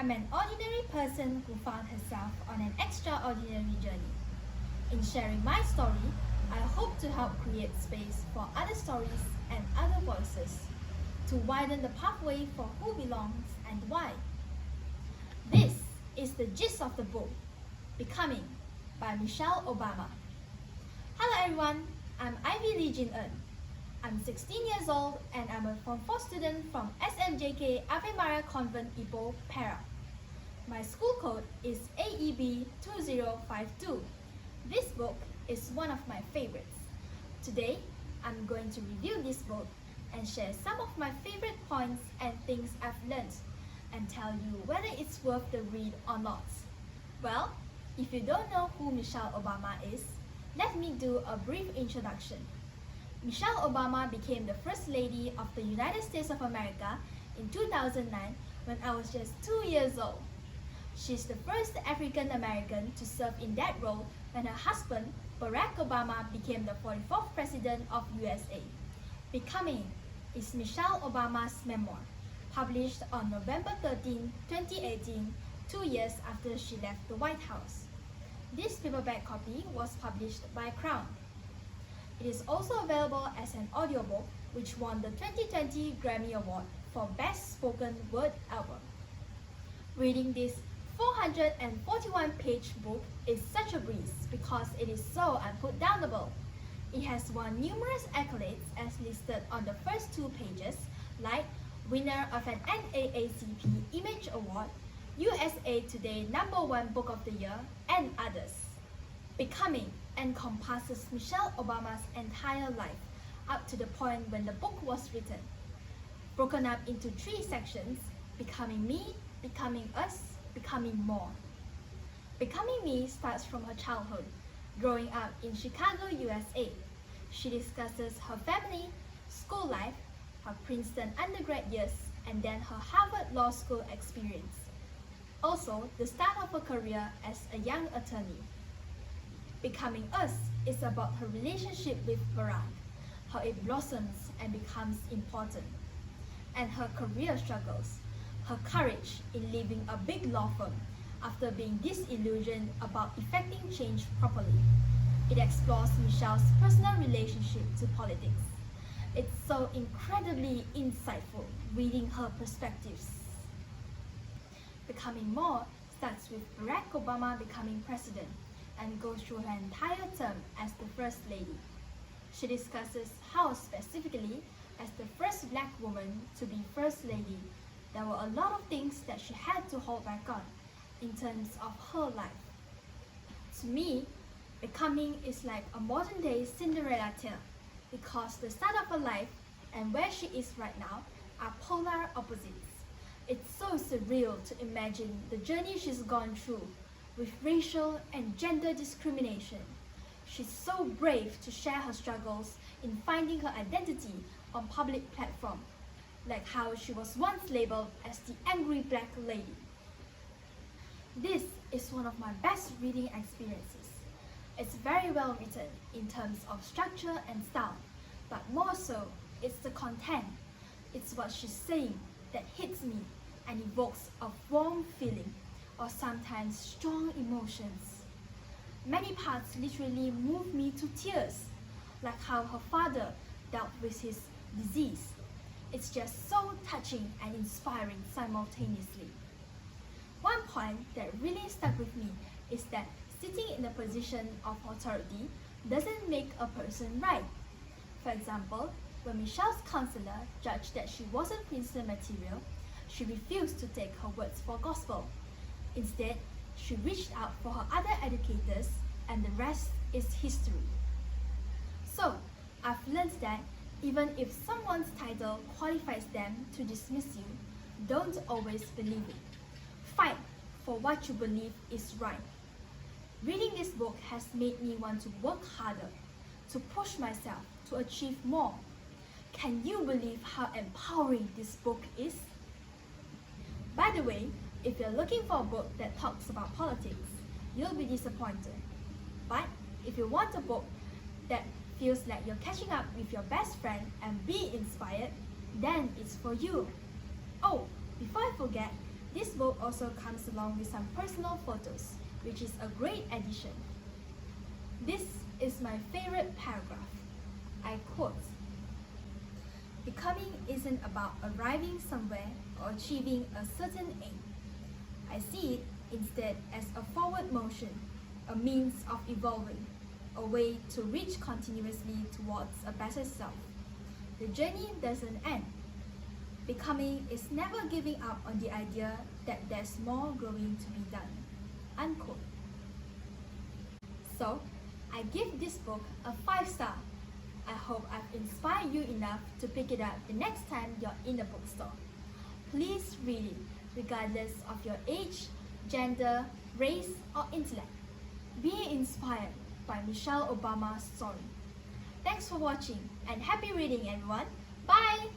I'm an ordinary person who found herself on an extraordinary journey. In sharing my story, I hope to help create space for other stories and other voices to widen the pathway for who belongs and why. This is the gist of the book, Becoming by Michelle Obama. Hello everyone, I'm Lee Jean Ern. I'm 16 years old and I'm a Form 4 student from SMK Ave Maria Convent, Ipoh, Perak. My school code is AEB 2052. This book is one of my favorites. Today, I'm going to review this book and share some of my favorite points and things I've learned and tell you whether it's worth the read or not. Well, if you don't know who Michelle Obama is, let me do a brief introduction. Michelle Obama became the First Lady of the United States of America in 2009 when I was just 2 years old. She's the first African American to serve in that role when her husband, Barack Obama, became the 44th President of USA. Becoming is Michelle Obama's memoir, published on November 13, 2018, 2 years after she left the White House. This paperback copy was published by Crown. It is also available as an audiobook, which won the 2020 Grammy Award for Best Spoken Word Album. Reading this 441-page book is such a breeze because it is so unputdownable. It has won numerous accolades as listed on the first 2 pages, like winner of an NAACP Image Award, USA Today #1 Book of the Year, and others. Becoming encompasses Michelle Obama's entire life up to the point when the book was written. Broken up into 3 sections: Becoming Me, Becoming Us, Becoming More. Becoming Me starts from her childhood, growing up in Chicago, USA. She discusses her family, school life, her Princeton undergrad years, and then her Harvard Law School experience. Also, the start of her career as a young attorney. Becoming Us is about her relationship with Barack, how it blossoms and becomes important, and her career struggles, her courage in leaving a big law firm after being disillusioned about effecting change properly. It explores Michelle's personal relationship to politics. It's so incredibly insightful reading her perspectives. Becoming More starts with Barack Obama becoming president and goes through her entire term as the First Lady. She discusses how, specifically, as the first Black woman to be First Lady, there were a lot of things that she had to hold back on in terms of her life. To me, Becoming is like a modern-day Cinderella tale because the start of her life and where she is right now are polar opposites. It's so surreal to imagine the journey she's gone through with racial and gender discrimination. She's so brave to share her struggles in finding her identity on public platform, like how she was once labeled as the angry Black lady. This is one of my best reading experiences. It's very well written in terms of structure and style, but more so, it's the content. It's what she's saying that hits me and evokes a warm feeling or sometimes strong emotions. Many parts literally move me to tears, like how her father dealt with his disease. It's just so touching and inspiring simultaneously. One point that really stuck with me is that sitting in a position of authority doesn't make a person right. For example, when Michelle's counselor judged that she wasn't Princeton material, she refused to take her words for gospel. Instead, she reached out for her other educators, and the rest is history. So, I've learned that even if someone's title qualifies them to dismiss you, don't always believe it. Fight for what you believe is right. Reading this book has made me want to work harder, to push myself to achieve more. Can you believe how empowering this book is? By the way, if you're looking for a book that talks about politics, you'll be disappointed. But if you want a book that feels like you're catching up with your best friend and be inspired, then it's for you. Oh, before I forget, This book also comes along with some personal photos, which is a great addition. This is my favorite paragraph. I quote, "Becoming isn't about arriving somewhere or achieving a certain aim. I see it instead as a forward motion, a means of evolving, a way to reach continuously towards a better self. The journey doesn't end. Becoming is never giving up on the idea that there's more growing to be done." Unquote. So, I give this book a 5-star. I hope I've inspired you enough to pick it up the next time you're in the bookstore. Please read it, regardless of your age, gender, race, or intellect. Be inspired by Michelle Obama's story. Thanks for watching and happy reading, everyone. Bye!